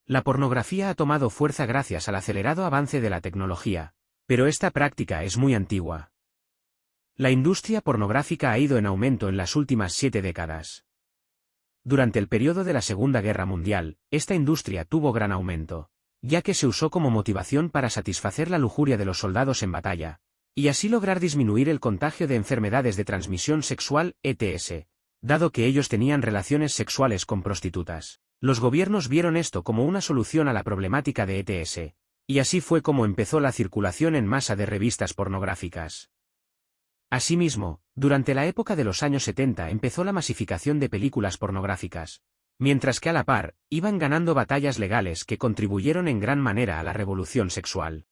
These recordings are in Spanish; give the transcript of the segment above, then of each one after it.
La pornografía ha tomado fuerza gracias al acelerado avance de la tecnología, pero esta práctica es muy antigua. La industria pornográfica ha ido en aumento en las últimas 7 décadas. Durante el periodo de la Segunda Guerra Mundial, esta industria tuvo gran aumento, ya que se usó como motivación para satisfacer la lujuria de los soldados en batalla, y así lograr disminuir el contagio de enfermedades de transmisión sexual, ETS, dado que ellos tenían relaciones sexuales con prostitutas. Los gobiernos vieron esto como una solución a la problemática de ETS, y así fue como empezó la circulación en masa de revistas pornográficas. Asimismo, durante la época de los años 70 empezó la masificación de películas pornográficas, mientras que a la par, iban ganando batallas legales que contribuyeron en gran manera a la revolución sexual.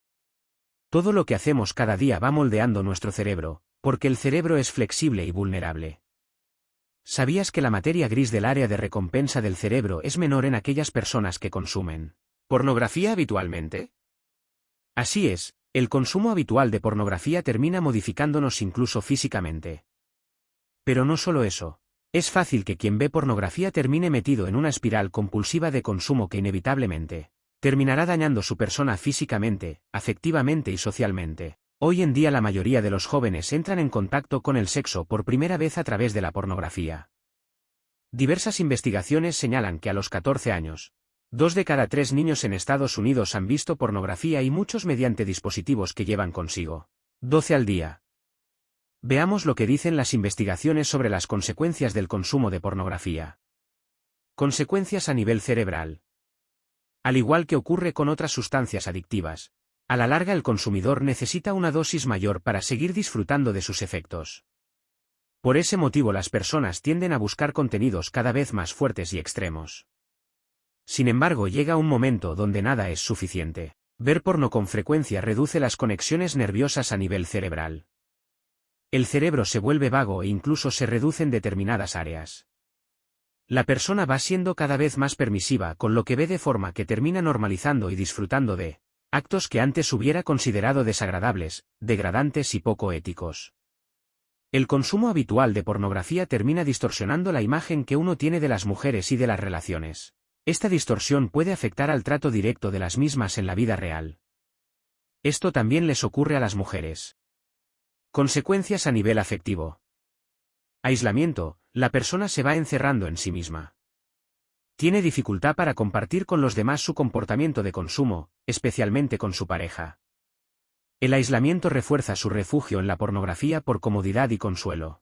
Todo lo que hacemos cada día va moldeando nuestro cerebro, porque el cerebro es flexible y vulnerable. ¿Sabías que la materia gris del área de recompensa del cerebro es menor en aquellas personas que consumen pornografía habitualmente? Así es, el consumo habitual de pornografía termina modificándonos incluso físicamente. Pero no solo eso, es fácil que quien ve pornografía termine metido en una espiral compulsiva de consumo que inevitablemente terminará dañando su persona físicamente, afectivamente y socialmente. Hoy en día la mayoría de los jóvenes entran en contacto con el sexo por primera vez a través de la pornografía. Diversas investigaciones señalan que a los 14 años, 2 de cada 3 niños en Estados Unidos han visto pornografía y muchos mediante dispositivos que llevan consigo 12 al día. Veamos lo que dicen las investigaciones sobre las consecuencias del consumo de pornografía. Consecuencias a nivel cerebral. Al igual que ocurre con otras sustancias adictivas, a la larga el consumidor necesita una dosis mayor para seguir disfrutando de sus efectos. Por ese motivo las personas tienden a buscar contenidos cada vez más fuertes y extremos. Sin embargo, llega un momento donde nada es suficiente. Ver porno con frecuencia reduce las conexiones nerviosas a nivel cerebral. El cerebro se vuelve vago e incluso se reduce en determinadas áreas. La persona va siendo cada vez más permisiva con lo que ve de forma que termina normalizando y disfrutando de actos que antes hubiera considerado desagradables, degradantes y poco éticos. El consumo habitual de pornografía termina distorsionando la imagen que uno tiene de las mujeres y de las relaciones. Esta distorsión puede afectar al trato directo de las mismas en la vida real. Esto también les ocurre a las mujeres. Consecuencias a nivel afectivo. Aislamiento, la persona se va encerrando en sí misma. Tiene dificultad para compartir con los demás su comportamiento de consumo, especialmente con su pareja. El aislamiento refuerza su refugio en la pornografía por comodidad y consuelo.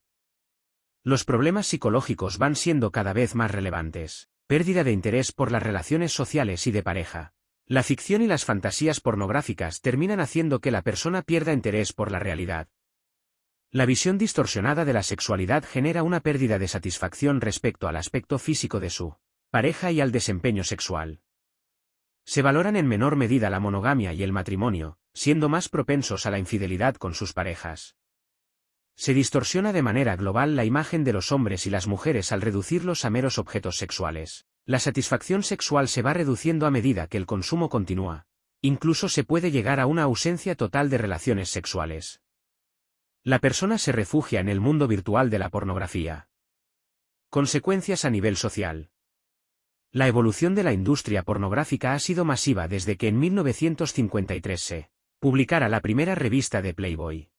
Los problemas psicológicos van siendo cada vez más relevantes. Pérdida de interés por las relaciones sociales y de pareja. La ficción y las fantasías pornográficas terminan haciendo que la persona pierda interés por la realidad. La visión distorsionada de la sexualidad genera una pérdida de satisfacción respecto al aspecto físico de su pareja y al desempeño sexual. Se valoran en menor medida la monogamia y el matrimonio, siendo más propensos a la infidelidad con sus parejas. Se distorsiona de manera global la imagen de los hombres y las mujeres al reducirlos a meros objetos sexuales. La satisfacción sexual se va reduciendo a medida que el consumo continúa. Incluso se puede llegar a una ausencia total de relaciones sexuales. La persona se refugia en el mundo virtual de la pornografía. Consecuencias a nivel social. La evolución de la industria pornográfica ha sido masiva desde que en 1953 se publicara la primera revista de Playboy.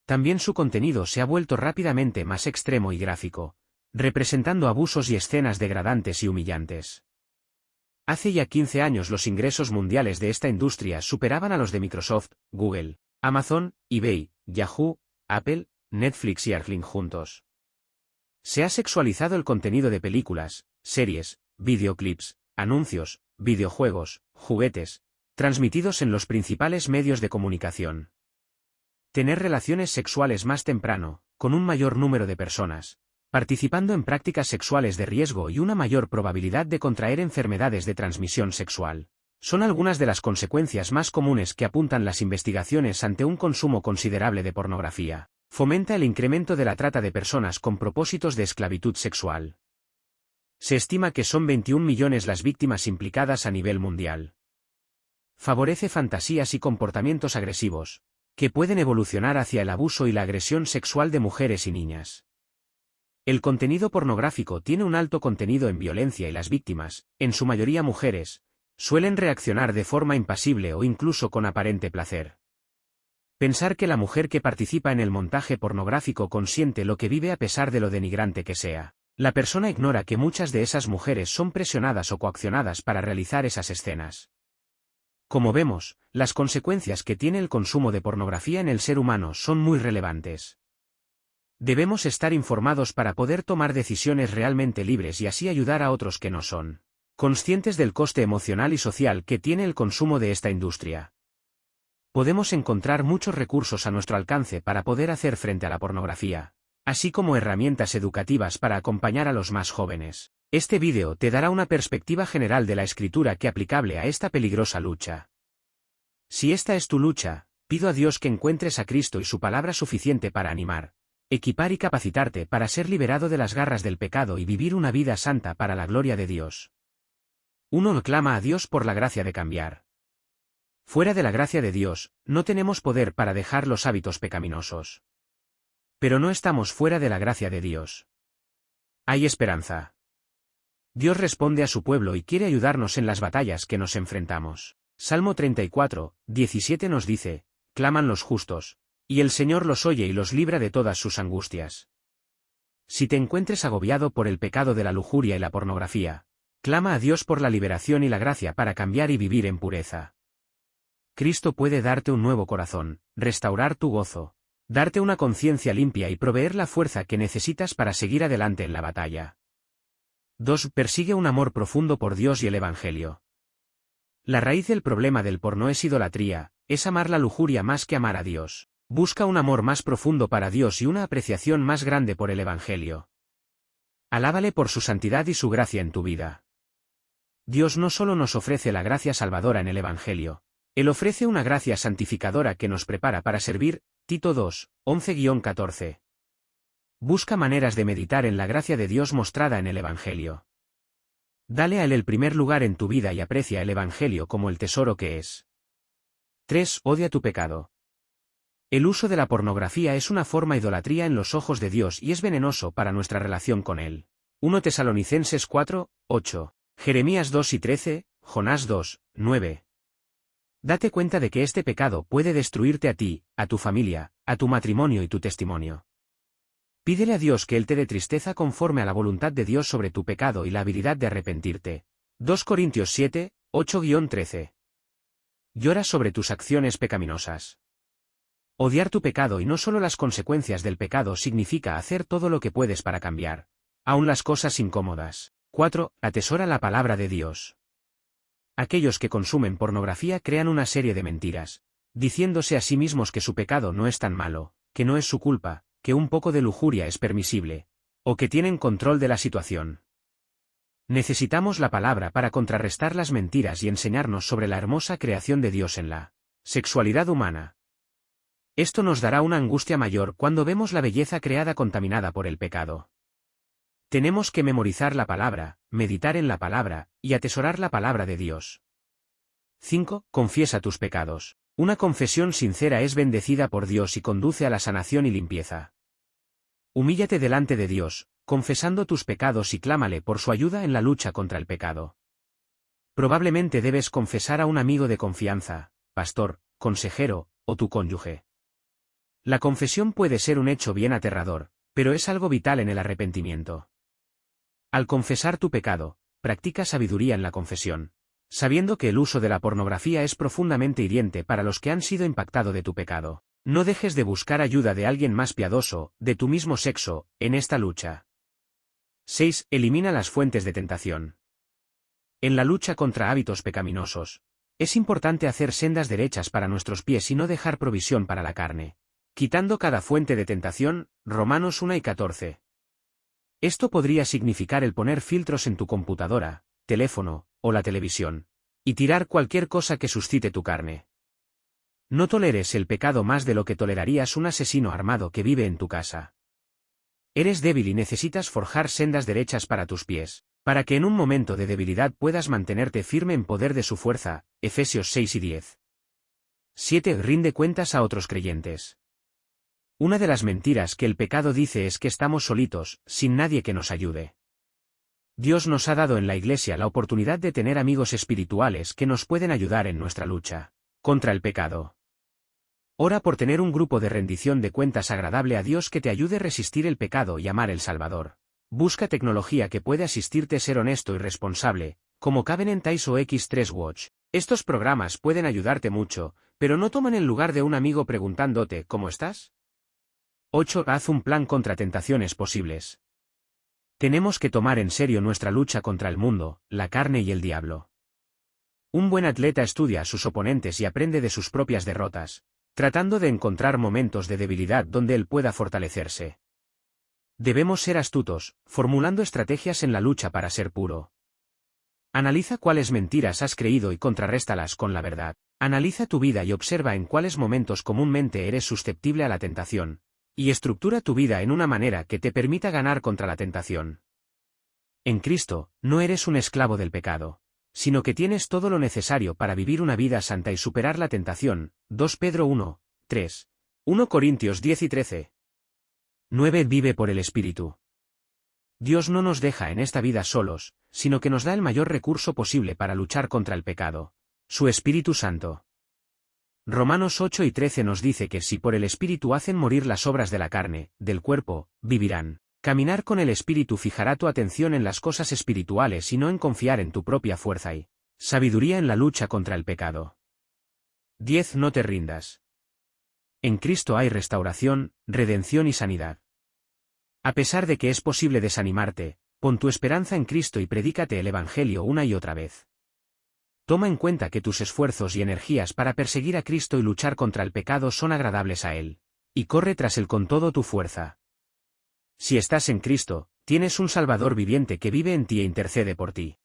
También su contenido se ha vuelto rápidamente más extremo y gráfico, representando abusos y escenas degradantes y humillantes. Hace ya 15 años los ingresos mundiales de esta industria superaban a los de Microsoft, Google, Amazon, eBay, Yahoo, Apple, Netflix y Arling juntos. Se ha sexualizado el contenido de películas, series, videoclips, anuncios, videojuegos, juguetes, transmitidos en los principales medios de comunicación. Tener relaciones sexuales más temprano, con un mayor número de personas, participando en prácticas sexuales de riesgo y una mayor probabilidad de contraer enfermedades de transmisión sexual, son algunas de las consecuencias más comunes que apuntan las investigaciones ante un consumo considerable de pornografía. Fomenta el incremento de la trata de personas con propósitos de esclavitud sexual. Se estima que son 21 millones las víctimas implicadas a nivel mundial. Favorece fantasías y comportamientos agresivos, que pueden evolucionar hacia el abuso y la agresión sexual de mujeres y niñas. El contenido pornográfico tiene un alto contenido en violencia y las víctimas, en su mayoría mujeres, Suelen reaccionar de forma impasible o incluso con aparente placer. Pensar que la mujer que participa en el montaje pornográfico consiente lo que vive a pesar de lo denigrante que sea. La persona ignora que muchas de esas mujeres son presionadas o coaccionadas para realizar esas escenas. Como vemos, las consecuencias que tiene el consumo de pornografía en el ser humano son muy relevantes. Debemos estar informados para poder tomar decisiones realmente libres y así ayudar a otros que no son conscientes del coste emocional y social que tiene el consumo de esta industria. Podemos encontrar muchos recursos a nuestro alcance para poder hacer frente a la pornografía, así como herramientas educativas para acompañar a los más jóvenes. Este vídeo te dará una perspectiva general de la escritura que aplicable a esta peligrosa lucha. Si esta es tu lucha, pido a Dios que encuentres a Cristo y su palabra suficiente para animar, equipar y capacitarte para ser liberado de las garras del pecado y vivir una vida santa para la gloria de Dios. Uno clama a Dios por la gracia de cambiar. Fuera de la gracia de Dios, no tenemos poder para dejar los hábitos pecaminosos. Pero no estamos fuera de la gracia de Dios. Hay esperanza. Dios responde a su pueblo y quiere ayudarnos en las batallas que nos enfrentamos. Salmo 34, 17 nos dice, claman los justos, y el Señor los oye y los libra de todas sus angustias. Si te encuentres agobiado por el pecado de la lujuria y la pornografía, clama a Dios por la liberación y la gracia para cambiar y vivir en pureza. Cristo puede darte un nuevo corazón, restaurar tu gozo, darte una conciencia limpia y proveer la fuerza que necesitas para seguir adelante en la batalla. 2. Persigue un amor profundo por Dios y el Evangelio. La raíz del problema del porno es idolatría, es amar la lujuria más que amar a Dios. Busca un amor más profundo para Dios y una apreciación más grande por el Evangelio. Alábale por su santidad y su gracia en tu vida. Dios no solo nos ofrece la gracia salvadora en el Evangelio, Él ofrece una gracia santificadora que nos prepara para servir. Tito 2, 11-14. Busca maneras de meditar en la gracia de Dios mostrada en el Evangelio. Dale a Él el primer lugar en tu vida y aprecia el Evangelio como el tesoro que es. 3. Odia tu pecado. El uso de la pornografía es una forma de idolatría en los ojos de Dios y es venenoso para nuestra relación con Él. 1 Tesalonicenses 4, 8. Jeremías 2 y 13, Jonás 2, 9. Date cuenta de que este pecado puede destruirte a ti, a tu familia, a tu matrimonio y tu testimonio. Pídele a Dios que Él te dé tristeza conforme a la voluntad de Dios sobre tu pecado y la habilidad de arrepentirte. 2 Corintios 7, 8-13. Llora sobre tus acciones pecaminosas. Odiar tu pecado y no solo las consecuencias del pecado significa hacer todo lo que puedes para cambiar, aun las cosas incómodas. 4. Atesora la palabra de Dios. Aquellos que consumen pornografía crean una serie de mentiras, diciéndose a sí mismos que su pecado no es tan malo, que no es su culpa, que un poco de lujuria es permisible, o que tienen control de la situación. Necesitamos la palabra para contrarrestar las mentiras y enseñarnos sobre la hermosa creación de Dios en la sexualidad humana. Esto nos dará una angustia mayor cuando vemos la belleza creada contaminada por el pecado. Tenemos que memorizar la palabra, meditar en la palabra, y atesorar la palabra de Dios. 5. Confiesa tus pecados. Una confesión sincera es bendecida por Dios y conduce a la sanación y limpieza. Humíllate delante de Dios, confesando tus pecados y clámale por su ayuda en la lucha contra el pecado. Probablemente debes confesar a un amigo de confianza, pastor, consejero, o tu cónyuge. La confesión puede ser un hecho bien aterrador, pero es algo vital en el arrepentimiento. Al confesar tu pecado, practica sabiduría en la confesión, sabiendo que el uso de la pornografía es profundamente hiriente para los que han sido impactados de tu pecado. No dejes de buscar ayuda de alguien más piadoso, de tu mismo sexo, en esta lucha. 6. Elimina las fuentes de tentación. En la lucha contra hábitos pecaminosos, es importante hacer sendas derechas para nuestros pies y no dejar provisión para la carne, quitando cada fuente de tentación. Romanos 1 y 14. Esto podría significar el poner filtros en tu computadora, teléfono, o la televisión, y tirar cualquier cosa que suscite tu carne. No toleres el pecado más de lo que tolerarías un asesino armado que vive en tu casa. Eres débil y necesitas forjar sendas derechas para tus pies, para que en un momento de debilidad puedas mantenerte firme en poder de su fuerza. Efesios 6 y 10. 7. Rinde cuentas a otros creyentes. Una de las mentiras que el pecado dice es que estamos solitos, sin nadie que nos ayude. Dios nos ha dado en la Iglesia la oportunidad de tener amigos espirituales que nos pueden ayudar en nuestra lucha contra el pecado. Ora por tener un grupo de rendición de cuentas agradable a Dios que te ayude a resistir el pecado y amar el Salvador. Busca tecnología que puede asistirte a ser honesto y responsable, como Covenant Eyes o X3 Watch. Estos programas pueden ayudarte mucho, pero no toman el lugar de un amigo preguntándote ¿cómo estás? 8. Haz un plan contra tentaciones posibles. Tenemos que tomar en serio nuestra lucha contra el mundo, la carne y el diablo. Un buen atleta estudia a sus oponentes y aprende de sus propias derrotas, tratando de encontrar momentos de debilidad donde él pueda fortalecerse. Debemos ser astutos, formulando estrategias en la lucha para ser puro. Analiza cuáles mentiras has creído y contraréstalas con la verdad. Analiza tu vida y observa en cuáles momentos comúnmente eres susceptible a la tentación, y estructura tu vida en una manera que te permita ganar contra la tentación. En Cristo, no eres un esclavo del pecado, sino que tienes todo lo necesario para vivir una vida santa y superar la tentación. 2 Pedro 1, 3. 1 Corintios 10 y 13. 9. Vive por el Espíritu. Dios no nos deja en esta vida solos, sino que nos da el mayor recurso posible para luchar contra el pecado, su Espíritu Santo. Romanos 8 y 13 nos dice que si por el Espíritu hacen morir las obras de la carne, del cuerpo, vivirán. Caminar con el Espíritu fijará tu atención en las cosas espirituales y no en confiar en tu propia fuerza y sabiduría en la lucha contra el pecado. 10. No te rindas. En Cristo hay restauración, redención y sanidad. A pesar de que es posible desanimarte, pon tu esperanza en Cristo y predícate el Evangelio una y otra vez. Toma en cuenta que tus esfuerzos y energías para perseguir a Cristo y luchar contra el pecado son agradables a Él, y corre tras Él con todo tu fuerza. Si estás en Cristo, tienes un Salvador viviente que vive en ti e intercede por ti.